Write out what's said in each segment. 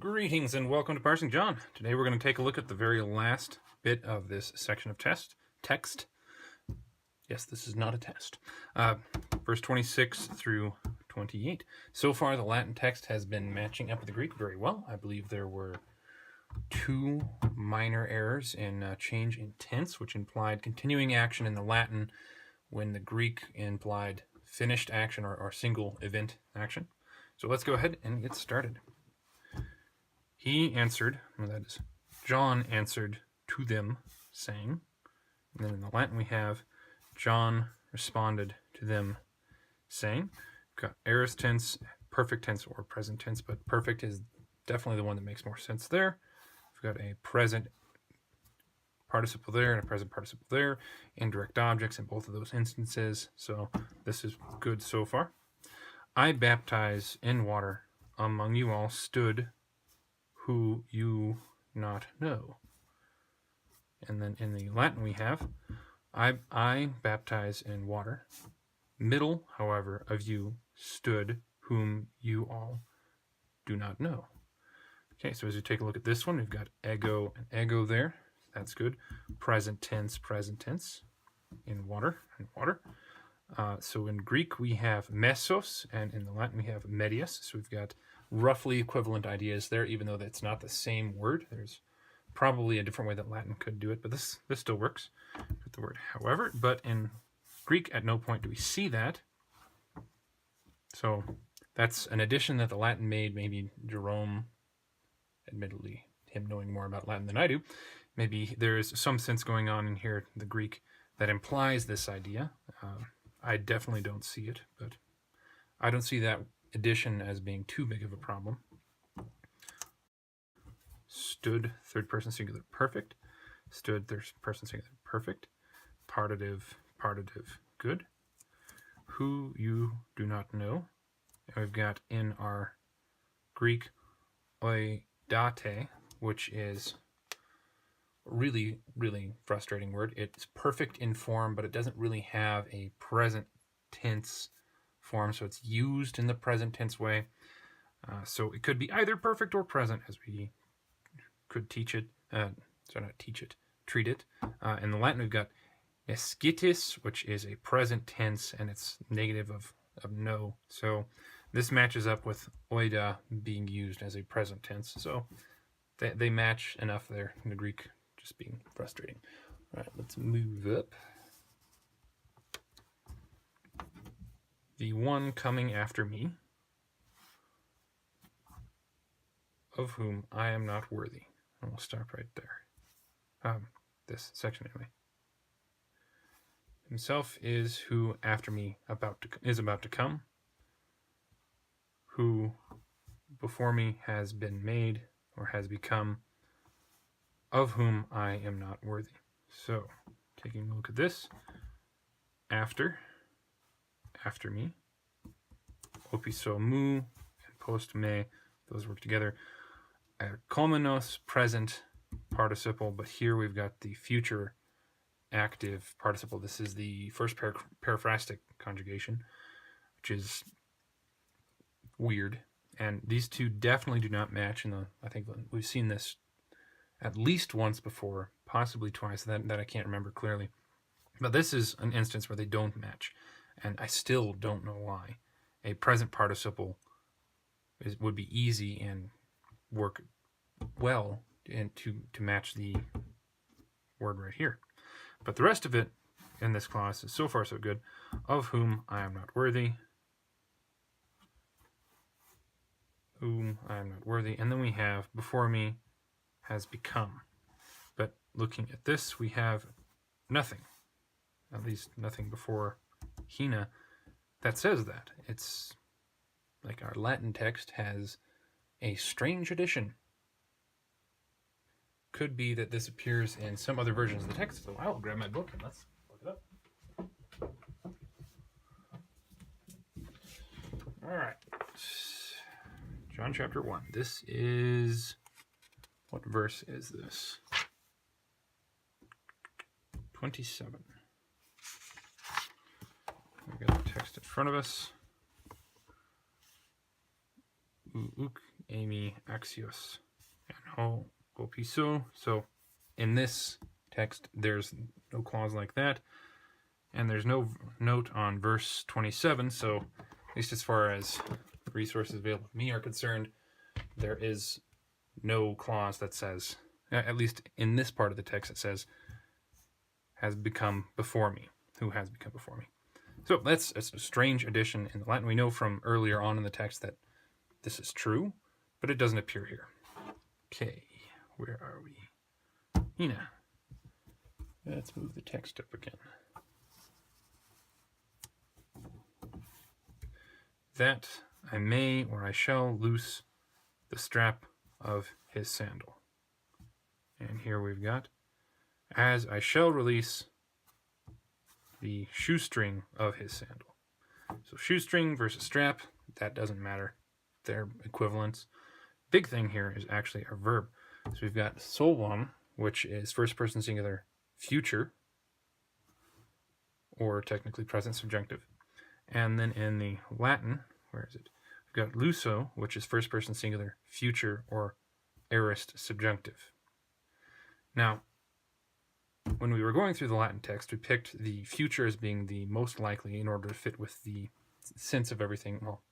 Greetings and welcome to Parsing John. Today we're going to take a look at the very last bit of this section of text. Yes, this is not a test. Verse 26 through 28. So far the Latin text has been matching up with the Greek very well. I believe there were two minor errors in change in tense, which implied continuing action in the Latin when the Greek implied finished action or single event action. So let's go ahead and get started. He answered, well, that is, John answered to them, saying. And then in the Latin we have, John responded to them, saying. We've got aorist tense, perfect tense, or present tense, but perfect is definitely the one that makes more sense there. We've got a present participle there and a present participle there, indirect objects in both of those instances, so this is good so far. I baptize in water, among you all stood who you not know. And then in the Latin we have, I baptize in water. Middle, however, of you stood whom you all do not know. Okay, so as you take a look at this one, we've got ego and ego there. That's good. Present tense in water. So in Greek we have mesos, and in the Latin we have medius. So we've got roughly equivalent ideas there, even though that's not the same word. There's probably a different way that Latin could do it, but this still works with the word however. But in Greek, at no point do we see that. So that's an addition that the Latin made. Maybe Jerome, admittedly, him knowing more about Latin than I do, maybe there's some sense going on in here, the Greek, that implies this idea. I definitely don't see it, but I don't see that addition as being too big of a problem. Stood, third person singular, perfect. Stood, third person singular, perfect. Partitive, good. Who you do not know. And we've got in our Greek oidate, which is a really, really frustrating word. It's perfect in form, but it doesn't really have a present tense form, so it's used in the present tense way. So it could be either perfect or present, as we could treat it. In the Latin, we've got escitis, which is a present tense, and it's negative of no. So this matches up with oida being used as a present tense. So they match enough there in the Greek, just being frustrating. All right, let's move up. The one coming after me, of whom I am not worthy. And we'll stop right there. This section anyway. Himself is who after me is about to come, who before me has been made or has become, of whom I am not worthy. So, taking a look at this, after me, opiso mu and post me, those work together. Komenos, present participle, but here we've got the future active participle. This is the first periphrastic conjugation, which is weird. And these two definitely do not match. I think we've seen this at least once before, possibly twice, that I can't remember clearly. But this is an instance where they don't match, and I still don't know why. A present participle would be easy and work well to match the word right here. But the rest of it in this clause is so far so good. Of whom I am not worthy. Whom I am not worthy. And then we have before me has become. But looking at this, we have nothing. At least nothing before hina that says that. It's like our Latin text has a strange addition. Could be that this appears in some other versions of the text, so I'll grab my book and let's look it up. All right. John chapter 1. This is, what verse is this? 27. We've got the text in front of us. Amy axios and ho piso. So in this text, there's no clause like that, and there's no note on verse 27. So at least as far as resources available to me are concerned, there is no clause that says, at least in this part of the text, it says has become before me, who has become before me. So that's a strange addition in the Latin. We know from earlier on in the text that this is true, but it doesn't appear here. Okay, where are we? Hina. Let's move the text up again. That I may or I shall loose the strap of his sandal. And here we've got, as I shall release the shoestring of his sandal. So shoestring versus strap, that doesn't matter. They're equivalents. Big thing here is actually our verb. So we've got solvam, which is first person singular future, or technically present subjunctive. And then in the Latin, where is it? We've got luso, which is first person singular future or aorist subjunctive. Now, when we were going through the Latin text, we picked the future as being the most likely in order to fit with the sense of everything. Well,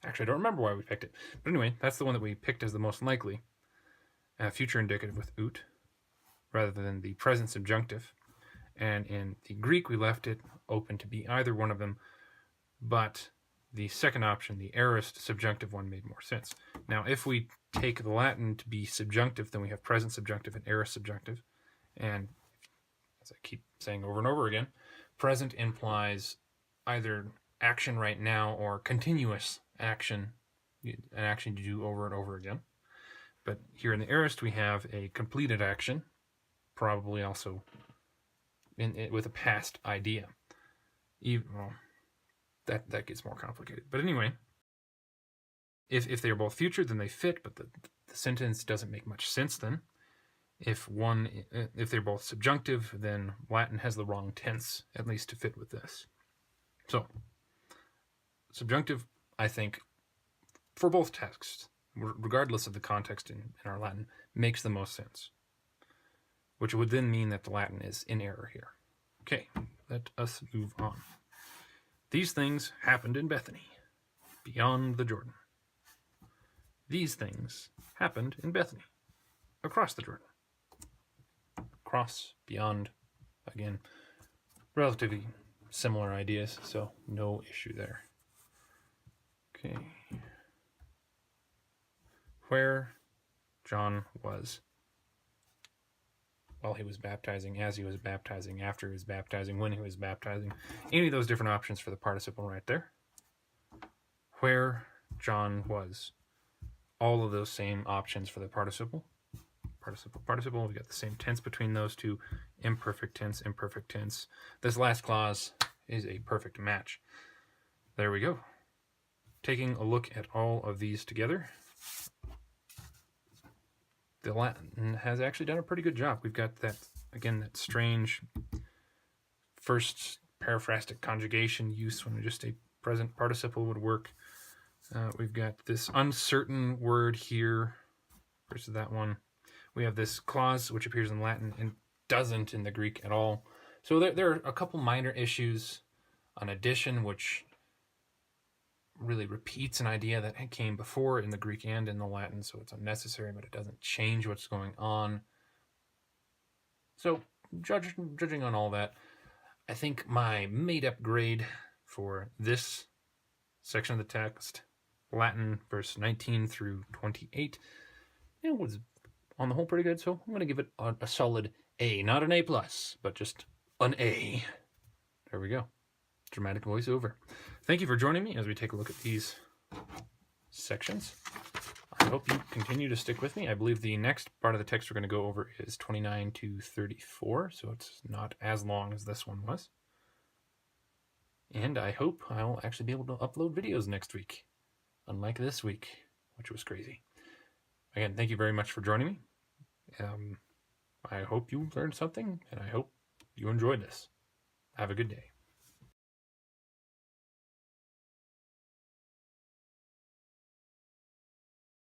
actually, I don't remember why we picked it. But anyway, that's the one that we picked as the most likely. Future indicative with ut, rather than the present subjunctive. And in the Greek, we left it open to be either one of them, but the second option, the aorist subjunctive one, made more sense. Now, if we take the Latin to be subjunctive, then we have present subjunctive and aorist subjunctive. And as I keep saying over and over again, present implies either action right now or continuous action, an action you do over and over again. But here in the aorist, we have a completed action, probably also with a past idea. Well, that gets more complicated. But anyway, if they are both future, then they fit, but the sentence doesn't make much sense then. If they're both subjunctive, then Latin has the wrong tense, at least to fit with this. So, subjunctive, I think, for both texts, regardless of the context in our Latin, makes the most sense. Which would then mean that the Latin is in error here. Okay, let us move on. These things happened in Bethany, beyond the Jordan. These things happened in Bethany, across the Jordan. Cross, beyond, again, relatively similar ideas, so no issue there. Okay. Where John was while he was baptizing, as he was baptizing, after he was baptizing, when he was baptizing. Any of those different options for the participle right there. Where John was. All of those same options for the participle. Participle, we got the same tense between those two. Imperfect tense. This last clause is a perfect match. There we go. Taking a look at all of these together, the Latin has actually done a pretty good job. We've got that, again, that strange first paraphrastic conjugation use when just a present participle would work. We've got this uncertain word here versus that one. We have this clause which appears in Latin and doesn't in the Greek at all. So there are a couple minor issues. An addition which really repeats an idea that came before in the Greek and in the Latin, so it's unnecessary, but it doesn't change what's going on. So judging on all that, I think my made-up grade for this section of the text, Latin verse 19 through 28, it was on the whole pretty good, so I'm going to give it a solid A. Not an A+, but just an A. There we go. Dramatic voiceover. Thank you for joining me as we take a look at these sections. I hope you continue to stick with me. I believe the next part of the text we're going to go over is 29 to 34, so it's not as long as this one was. And I hope I'll actually be able to upload videos next week, unlike this week, which was crazy. Again, thank you very much for joining me. I hope you learned something, and I hope you enjoyed this. Have a good day.